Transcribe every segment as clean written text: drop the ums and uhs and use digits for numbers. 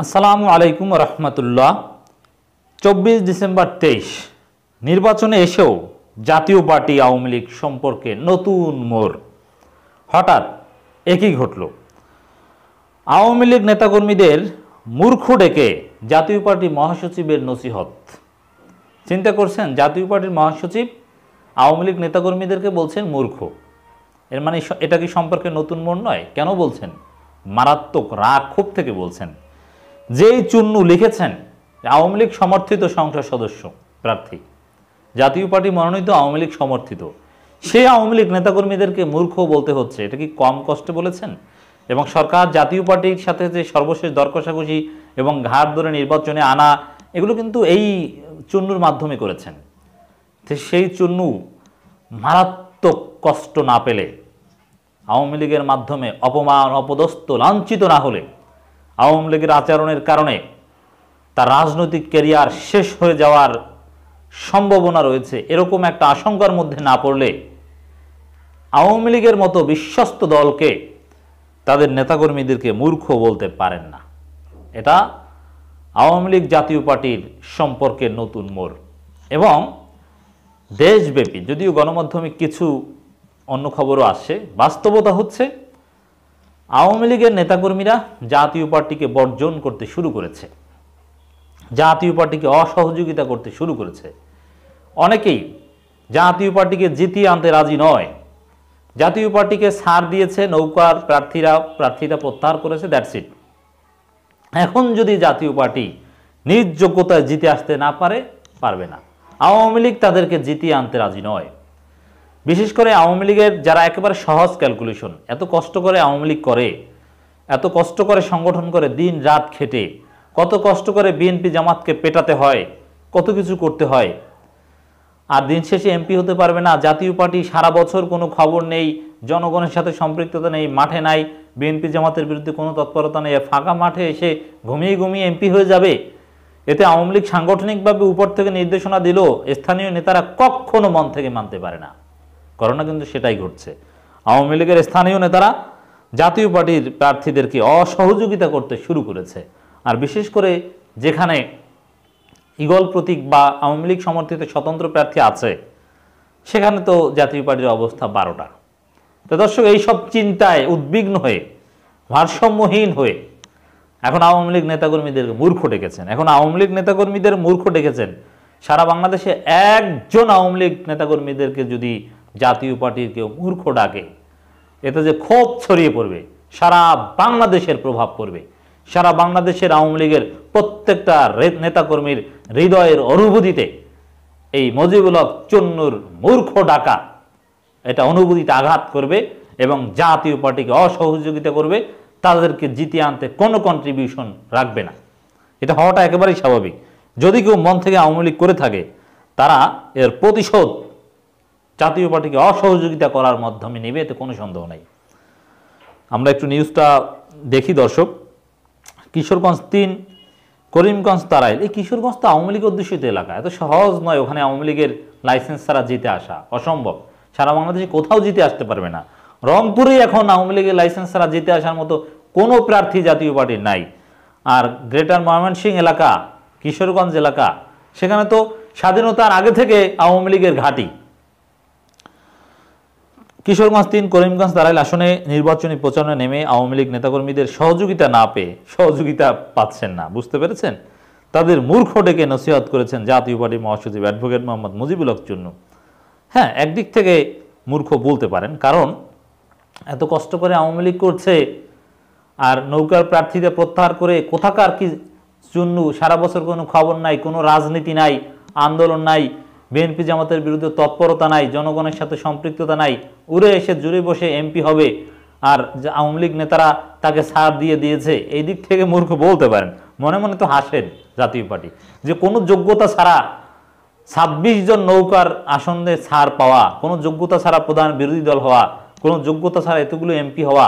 আসসালামু আলাইকুম রহমতুল্লাহ। 24 ডিসেম্বর 23 নির্বাচনে এসেও জাতীয় পার্টি আওয়ামী লীগ সম্পর্কে নতুন মোড়। হঠাৎ একই ঘটল। আওয়ামী লীগ নেতাকর্মীদের মূর্খ ডেকে জাতীয় পার্টি মহাসচিবের নসিহত। চিন্তা করছেন, জাতীয় পার্টির মহাসচিব আওয়ামী লীগ নেতাকর্মীদেরকে বলছেন মূর্খ। এর মানে এটা কি সম্পর্কে নতুন মোড় নয়? কেন বলছেন? মারাত্মক রাগ ক্ষোভ থেকে বলছেন। যেই চুন্নু লিখেছেন আওয়ামী লীগ সমর্থিত সংসদ সদস্য প্রার্থী, জাতীয় পার্টি মনোনীত আওয়ামী লীগ সমর্থিত, সেই আওয়ামী লীগ নেতাকর্মীদেরকে মূর্খ বলতে হচ্ছে, এটা কি কম কষ্টে বলেছেন? এবং সরকার জাতীয় পার্টির সাথে যে সর্বশেষ দর কষাকষি এবং ঘাট ধরে নির্বাচনে আনা, এগুলো কিন্তু এই চুন্নুর মাধ্যমে করেছেন। তো সেই চুন্নু মারাত্মক কষ্ট না পেলে, আওয়ামী লীগের মাধ্যমে অপমান, অপদস্থ, লাঞ্ছিত না হলে, আওয়ামী লীগের আচরণের কারণে তার রাজনৈতিক ক্যারিয়ার শেষ হয়ে যাওয়ার সম্ভাবনা রয়েছে, এরকম একটা আশঙ্কার মধ্যে না পড়লে আওয়ামী লীগের মতো বিশ্বস্ত দলকে তাদের নেতাকর্মীদেরকে মূর্খ বলতে পারেন না। এটা আওয়ামী লীগ জাতীয় পার্টির সম্পর্কে নতুন মোড়। এবং দেশব্যাপী, যদিও গণমাধ্যমে কিছু অন্য খবরও আসছে, বাস্তবতা হচ্ছে আওয়ামী লীগের নেতাকর্মীরা জাতীয় পার্টিকে বর্জন করতে শুরু করেছে, জাতীয় পার্টিকে অসহযোগিতা করতে শুরু করেছে। অনেকেই জাতীয় পার্টিকে জিতিয়ে আনতে রাজি নয়। জাতীয় পার্টিকে ছাড় দিয়েছে নৌকার প্রার্থীরা প্রত্যাহার করেছে, দ্যাটস ইট। এখন যদি জাতীয় পার্টি নিজ যোগ্যতায় জিতে আসতে না পারবে না। আওয়ামী লীগ তাদেরকে জিতিয়ে আনতে রাজি নয়। বিশেষ করে আওয়ামী লীগের যারা একেবারে সহজ ক্যালকুলেশন, এত কষ্ট করে আওয়ামী লীগ করে, এত কষ্ট করে সংগঠন করে, দিন রাত খেটে, কত কষ্ট করে বিএনপি জামাতকে পেটাতে হয়, কত কিছু করতে হয়, আর দিন শেষে এমপি হতে পারবে না। জাতীয় পার্টি সারা বছর কোনো খবর নেই, জনগণের সাথে সম্পৃক্ততা নেই, মাঠে নাই, বিএনপি জামাতের বিরুদ্ধে কোনো তৎপরতা নেই, ফাঁকা মাঠে এসে ঘুমিয়ে ঘুমিয়ে এমপি হয়ে যাবে। এতে আওয়ামী লীগ সাংগঠনিকভাবে উপর থেকে নির্দেশনা দিল, স্থানীয় নেতারা কখনো মন থেকে মানতে পারে না। করোনা কিন্তু সেটাই ঘটছে। আওয়ামী লীগের স্থানীয় নেতারা জাতীয় পার্টির প্রার্থীদেরকে অসহযোগিতা করতে শুরু করেছে। আর বিশেষ করে যেখানে ঈগল প্রতীক বা আওয়ামী লীগ সমর্থিত স্বতন্ত্র প্রার্থী আছে, সেখানে তো জাতীয় পার্টির অবস্থা 12টা। তো দর্শক, এইসব চিন্তায় উদ্বিগ্ন হয়ে, ভারসাম্যহীন হয়ে এখন আওয়ামী লীগ নেতাকর্মীদেরকে মূর্খ ডেকেছেন। এখন আওয়ামী লীগ নেতাকর্মীদের মূর্খ ডেকেছেন। সারা বাংলাদেশে একজন আওয়ামী লীগ নেতাকর্মীদেরকে যদি জাতীয় পার্টির কেউ মূর্খ ডাকে, এতে যে ক্ষোভ ছড়িয়ে পড়বে, সারা বাংলাদেশের প্রভাব পড়বে। সারা বাংলাদেশের আওয়ামী লীগের প্রত্যেকটা নেতাকর্মীর হৃদয়ের অনুভূতিতে এই মুজিবুল হক চুন্নুর মূর্খ ডাকা, এটা অনুভূতিতে আঘাত করবে এবং জাতীয় পার্টিকে অসহযোগিতা করবে, তাদেরকে জিতিয়ে আনতে কোনো কন্ট্রিবিউশন রাখবে না। এটা হওয়াটা একেবারেই স্বাভাবিক। যদি কেউ মন থেকে আওয়ামী লীগ করে থাকে, তারা এর প্রতিশোধ জাতীয় পার্টিকে অসহযোগিতা করার মাধ্যমে নেবে, এতে কোনো সন্দেহ নাই। আমরা একটু নিউজটা দেখি দর্শক। কিশোরগঞ্জ 3, করিমগঞ্জ তারাইল। এই কিশোরগঞ্জ তো আওয়ামী লীগ অধ্যুষিত এলাকা, এত সহজ নয় ওখানে আওয়ামী লীগের লাইসেন্স ছাড়া জিতে আসা, অসম্ভব। সারা বাংলাদেশে কোথাও জিতে আসতে পারবে না। রংপুরে এখন আওয়ামী লীগের লাইসেন্স ছাড়া জিতে আসার মতো কোনো প্রার্থী জাতীয় পার্টির নাই। আর গ্রেটার ময়মনসিংহ এলাকা, কিশোরগঞ্জ এলাকা, সেখানে তো স্বাধীনতার আগে থেকে আওয়ামী লীগের ঘাঁটি। কিশোরগঞ্জ 3, করিমগঞ্জ তারাইল আসনে নির্বাচনী প্রচারণা নেমে আওয়ামী লীগ নেতাকর্মীদের সহযোগিতা না পেয়ে, সহযোগিতা পাচ্ছেন না, বুঝতে পেরেছেন, তাদের মূর্খ ডেকে নসিহত করেছেন জাতীয় পার্টির মহাসচিব অ্যাডভোকেট মোহাম্মদ মুজিবুল হক চুন্নু। হ্যাঁ, একদিক থেকে মূর্খ বলতে পারেন, কারণ এত কষ্ট করে আওয়ামী লীগ করছে আর নৌকার প্রার্থীদের প্রত্যাহার করে কোথাকার কি চুন্নু, সারা বছর কোনো খবর নাই, কোনো রাজনীতি নাই, আন্দোলন নাই, বিএনপি জামাতের বিরুদ্ধে তৎপরতা নাই, জনগণের সাথে সম্পৃক্ততা নাই, উড়ে এসে জুড়ে বসে এমপি হবে, আর আওয়ামী লীগ নেতারা তাকে ছাড় দিয়েছে। এই দিক থেকে মূর্খ বলতে পারেন। মনে মনে তো হাসেন জাতীয় পার্টি, যে কোনো যোগ্যতা ছাড়া 26 জন নৌকার আসনে ছাড় পাওয়া, কোনো যোগ্যতা ছাড়া প্রধান বিরোধী দল হওয়া, কোনো যোগ্যতা ছাড়া এতগুলো এমপি হওয়া,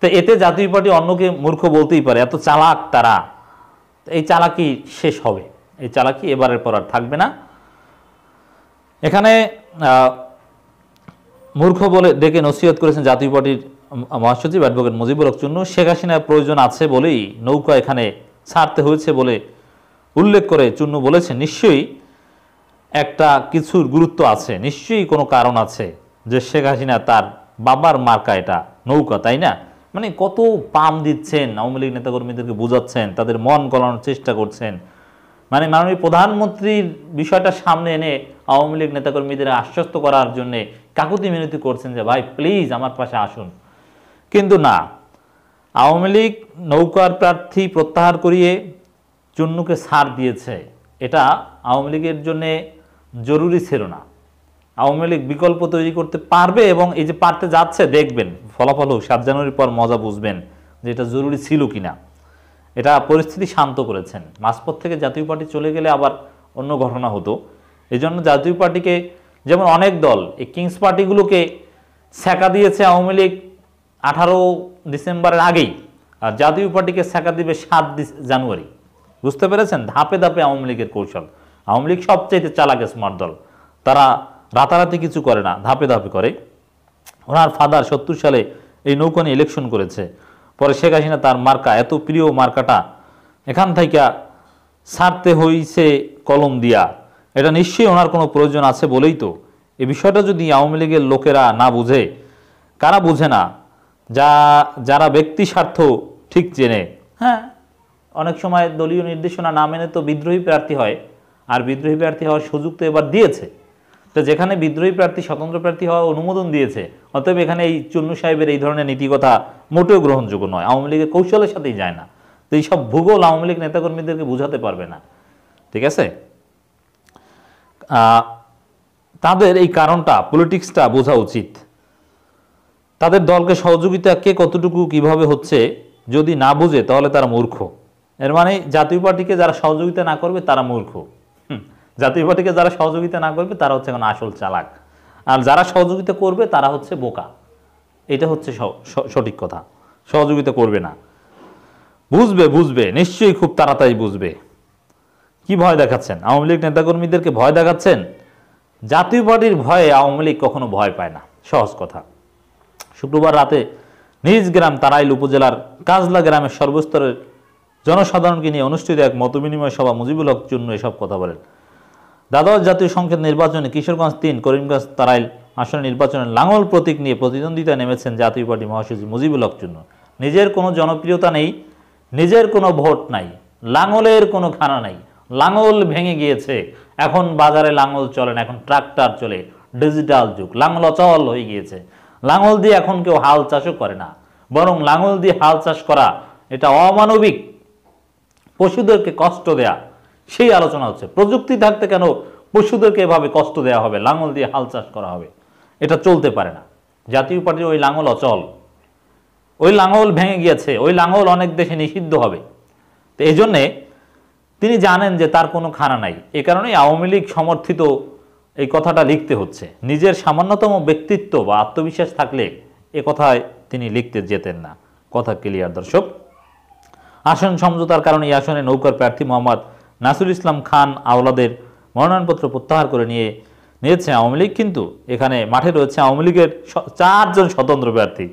তো এতে জাতীয় পার্টি অন্যকে মূর্খ বলতেই পারে। এত চালাক তারা। এই চালাকি শেষ হবে, এই চালাকি এবারের পর আর থাকবে না। এখানে মূর্খ বলে ডেকে নসিহত করেছেন জাতীয় পার্টির মহাসচিব অ্যাডভোকেট মুজিবুল হক চুন্নু। শেখ হাসিনার প্রয়োজন আছে বলেই নৌকা এখানে ছাড়তে হয়েছে বলে উল্লেখ করে চুন্নু বলেছে, নিশ্চয়ই একটা কিছুর গুরুত্ব আছে, নিশ্চয়ই কোনো কারণ আছে যে শেখ হাসিনা তার বাবার মার্কা এটা নৌকা, তাই না? মানে কত পাম দিচ্ছেন, আওয়ামী লীগ নেতাকর্মীদেরকে বোঝাচ্ছেন, তাদের মন গলানোর চেষ্টা করছেন। মানে মাননীয় প্রধানমন্ত্রীর বিষয়টা সামনে এনে আওয়ামী লীগ নেতাকর্মীদের আশ্বস্ত করার জন্যে কাকুতি মিনতি করছেন যে ভাই প্লিজ আমার পাশে আসুন। কিন্তু না, আওয়ামী লীগ নৌকার প্রার্থী প্রত্যাহার করিয়ে চুন্নুকে ছাড় দিয়েছে, এটা আওয়ামী লীগের জন্যে জরুরি ছিল না। আওয়ামী লীগ বিকল্প তৈরি করতে পারবে এবং এই যে পারতে যাচ্ছে, দেখবেন ফলাফল হোক 7 জানুয়ারির পর মজা বুঝবেন যে এটা জরুরি ছিল কিনা। এটা পরিস্থিতি শান্ত করেছেন। মাঝপথ থেকে জাতীয় পার্টি চলে গেলে আবার অন্য ঘটনা হতো। এই জন্য জাতীয় পার্টিকে, যেমন অনেক দল এই কিংস পার্টিগুলোকে ছ্যাঁকা দিয়েছে আওয়ামী লীগ 18 ডিসেম্বরের আগেই, আর জাতীয় পার্টিকে ছ্যাঁকা দিবে 7 জানুয়ারি। বুঝতে পেরেছেন? ধাপে ধাপে আওয়ামী লীগের কৌশল। আওয়ামী লীগ সবচেয়ে চালাক স্মার্ট দল, তারা রাতারাতি কিছু করে না, ধাপে ধাপে করে। ওনার ফাদার 70 সালে এই নৌকা নিয়ে ইলেকশন করেছে, পরে শেখ হাসিনা তার মার্কা, এত প্রিয় মার্কাটা এখান থেকে ছাড়তে হয়েছে কলম দিয়া। এটা নিশ্চয়ই ওনার কোনো প্রয়োজন আছে বলেই তো। এই বিষয়টা যদি আওয়ামী লীগের লোকেরা না বুঝে, কারা বুঝে না? যারা ব্যক্তি স্বার্থ ঠিক চেনে। হ্যাঁ, অনেক সময় দলীয় নির্দেশনা না মেনে তো বিদ্রোহী প্রার্থী হয়, আর বিদ্রোহী প্রার্থী হওয়ার সুযোগ তো এবার দিয়েছে। তো যেখানে বিদ্রোহী প্রার্থী স্বতন্ত্র প্রার্থী হওয়ার অনুমোদন দিয়েছে, অতএব এখানে এই চুন্নু সাহেবের এই ধরনের নীতিকথা মোটেও গ্রহণযোগ্য নয়, আওয়ামী লীগের কৌশলের সাথেই যায় না। তো এইসব ভূগোল আওয়ামী লীগ নেতাকর্মীদেরকে বোঝাতে পারবে না, ঠিক আছে? তাদের এই কারণটা, পলিটিক্সটা বোঝা উচিত। তাদের দলকে সহযোগিতা কে কতটুকু কিভাবে হচ্ছে যদি না বুঝে তাহলে তারা মূর্খ। এর মানে জাতীয় পার্টিকে যারা সহযোগিতা না করবে তারা মূর্খ, জাতীয় পার্টিকে যারা সহযোগিতা না করবে তারা হচ্ছে এখন আসল চালাক, আর যারা সহযোগিতা করবে তারা হচ্ছে বোকা। এটা হচ্ছে সঠিক কথা। সহযোগিতা করবে না, বুঝবে নিশ্চয়ই খুব তাড়াতাড়ি বুঝবে। কি ভয় দেখাচ্ছেন? আওয়ামী লীগ নেতাকর্মীদেরকে ভয় দেখাচ্ছেন। জাতীয় পার্টির ভয়ে আওয়ামী লীগ কখনো ভয় পায় না, সহজ কথা। শুক্রবার রাতে নিজ গ্রাম তারাইল উপজেলার কাজলা গ্রামের সর্বস্তরের জনসাধারণকে নিয়ে অনুষ্ঠিত এক মতবিনিময় সভা মুজিবুল হক চুন্নু এসব কথা বলেন। দ্বাদশ জাতীয় সংসদ নির্বাচনে কিশোরগঞ্জ 3, করিমগঞ্জ তারাইল আসনে নির্বাচনে লাঙল প্রতীক নিয়ে প্রতিদ্বন্দ্বিতায় নেমেছেন জাতীয় পার্টি মহাসচিব মুজিবুল হক চুন্নু। নিজের কোনো জনপ্রিয়তা নেই, নিজের কোনো ভোট নাই, লাঙলের কোনো খানা নাই, লাঙল ভেঙে গিয়েছে, এখন বাজারে লাঙল চলে না, এখন ট্রাক্টর চলে, ডিজিটাল যুগ, লাঙল অচল হয়ে গিয়েছে। লাঙল দিয়ে এখন কেউ হাল চাষও করে না, বরং লাঙল দিয়ে হাল চাষ করা এটা অমানবিক, পশুদেরকে কষ্ট দেয়া, সেই আলোচনা হচ্ছে। প্রযুক্তি থাকতে কেন পশুদেরকে এভাবে কষ্ট দেওয়া হবে, লাঙল দিয়ে হাল চাষ করা হবে? এটা চলতে পারে না। জাতীয় পার্টির ওই লাঙল অচল, ওই লাঙল ভেঙে গিয়েছে, ওই লাঙল অনেক দেশে নিষিদ্ধ হবে। তো এই জন্যে তিনি জানেন যে তার কোনো খানা নাই, এ কারণেই আওয়ামী লীগ সমর্থিত এই কথাটা লিখতে হচ্ছে। নিজের সামান্যতম ব্যক্তিত্ব বা আত্মবিশ্বাস থাকলে এ কথায় তিনি লিখতে যেতেন না। কথা ক্লিয়ার দর্শক। আসন সমঝোতার কারণে এই আসনে নৌকার প্রার্থী মোহাম্মদ নাসিরুল ইসলাম খান আওলাদের মনোনয়নপত্র প্রত্যাহার করে নিয়েছে আওয়ামী লীগ, কিন্তু এখানে মাঠে রয়েছে আওয়ামী লীগের 4 জন স্বতন্ত্র প্রার্থী।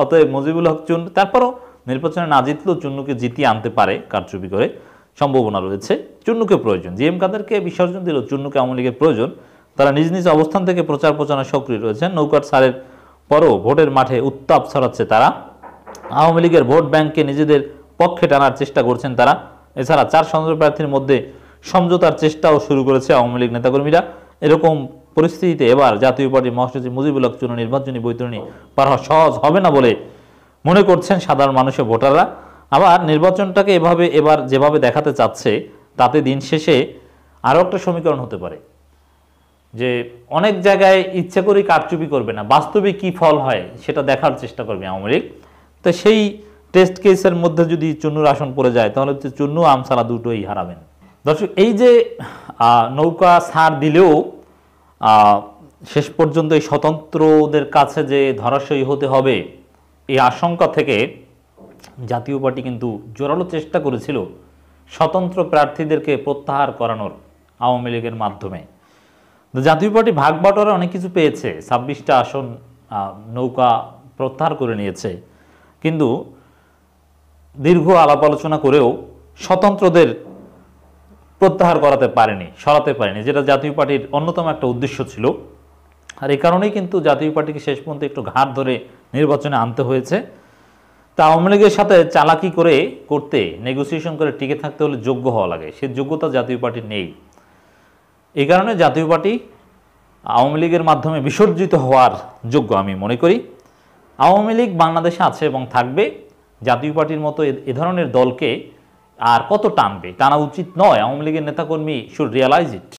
অতএব মুজিবুল হক চুন্নু তারপরও নির্বাচনে না জিতলেও চুন্নুকে জিতিয়ে আনতে পারে কারচুপি করে, সম্ভাবনা রয়েছে। চুন্নুকে প্রয়োজন, জিএম কাদেরকে বিসর্জন দিল, চুন্নুকে আওয়ামী লীগের প্রয়োজন। তারা নিজ নিজ অবস্থান থেকে প্রচার প্রচারণায় সক্রিয় রয়েছেন। নৌকার ছাড়ের পরও ভোটের মাঠে উত্তাপ ছড়াচ্ছে তারা। আওয়ামী লীগের ভোট ব্যাংককে নিজেদের পক্ষে টানার চেষ্টা করছেন তারা। এছাড়া 4 স্বতন্ত্র প্রার্থীর মধ্যে সমঝোতার চেষ্টাও শুরু করেছে আওয়ামী লীগ নেতাকর্মীরা। এরকম পরিস্থিতিতে এবার জাতীয় পার্টির মহাসচিব মুজিবুল হক চুন্নু নির্বাচনী বৈতরণী পার হওয়া সহজ হবে না বলে মনে করছেন সাধারণ মানুষের ভোটাররা। আবার নির্বাচনটাকে এবার যেভাবে দেখাতে চাচ্ছে, তাতে দিন শেষে আরও একটা সমীকরণ হতে পারে যে অনেক জায়গায় ইচ্ছে করে কারচুপি করবে না, বাস্তবে কি ফল হয় সেটা দেখার চেষ্টা করবে আওয়ামী লীগ। তো সেই টেস্ট কেসের মধ্যে যদি চুন্নুর আসন পড়ে যায় তাহলে হচ্ছে চুন্নু আমসালা দুটোই হারাবেন। দর্শক, এই যে নৌকা ছাড় দিলেও শেষ পর্যন্ত এই স্বতন্ত্রদের কাছে যে ধরাশয়ী হতে হবে, এই আশঙ্কা থেকে জাতীয় পার্টি কিন্তু জোরালো চেষ্টা করেছিল স্বতন্ত্র প্রার্থীদেরকে প্রত্যাহার করানোর আওয়ামী লীগের মাধ্যমে। জাতীয় পার্টি ভাগ বাটোয়ারা অনেক কিছু পেয়েছে, 26টা আসন নৌকা প্রত্যাহার করে নিয়েছে, কিন্তু দীর্ঘ আলাপ আলোচনা করেও স্বতন্ত্রদের প্রত্যাহার করাতে পারেনি, সরাতে পারেনি, যেটা জাতীয় পার্টির অন্যতম একটা উদ্দেশ্য ছিল। আর এই কারণেই কিন্তু জাতীয় পার্টিকে শেষ পর্যন্ত একটু ঘাট ধরে নির্বাচনে আনতে হয়েছে। তা আওয়ামী লীগের সাথে চালাকি করতে নেগোসিয়েশন করে টিকে থাকতে হলে যোগ্য হওয়া লাগে, সে যোগ্যতা জাতীয় পার্টির নেই। এই কারণে জাতীয় পার্টি আওয়ামী লীগের মাধ্যমে বিসর্জিত হওয়ার যোগ্য আমি মনে করি। আওয়ামী লীগ বাংলাদেশে আছে এবং থাকবে। জাতীয় পার্টির মতো এ ধরনের দলকে আর কত টানবে? টানা উচিত নয়। আওয়ামী লীগের নেতাকর্মী শুড রিয়ালাইজ ইট।